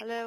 Hello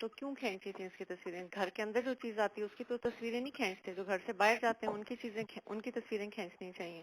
तो क्यों खींची थी इसकी तस्वीरें? घर के अंदर जो चीज आती है उसकी तो तस्वीरें नहीं खींचते, जो घर से बाहर जाते हैं उनकी चीजें उनकी तस्वीरें खींचनी चाहिए.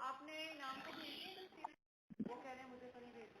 आपने इनाम को भेज दी तस्वीरें? वो कह रहे हैं मुझे तो नहीं भेजी.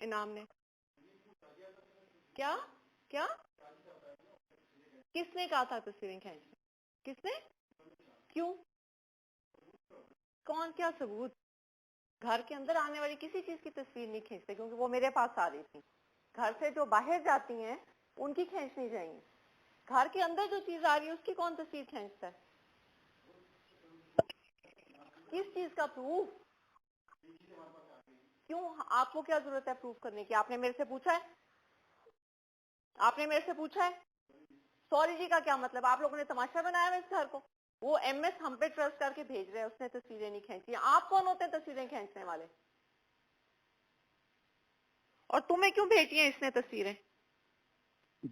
इनाम ने. क्या क्या किसने कहा था तस्वीरें खींचने? किसने? क्यों? कौन? क्या सबूत? घर के अंदर आने वाली किसी चीज की तस्वीर नहीं खींचते, क्योंकि वो मेरे पास आ रही थी. घर से जो बाहर जाती हैं उनकी खींचनी चाहिए. घर के अंदर जो चीज आ रही है उसकी कौन तस्वीर खींचता है? किस चीज का प्रूफ? क्यों? आपको क्या जरूरत है प्रूफ करने की? आपने मेरे से पूछा है? आपने मेरे से पूछा है? सॉरी जी का क्या मतलब? आप लोगों ने तमाशा बनाया है इस घर को. वो एमएस हम पे ट्रस्ट करके भेज रहे हैं, उसने तस्वीरें नहीं खींची. आप कौन होते हैं तस्वीरें खींचने वाले? और तुम्हें क्यों भेजी हैं इसने तस्वीरें?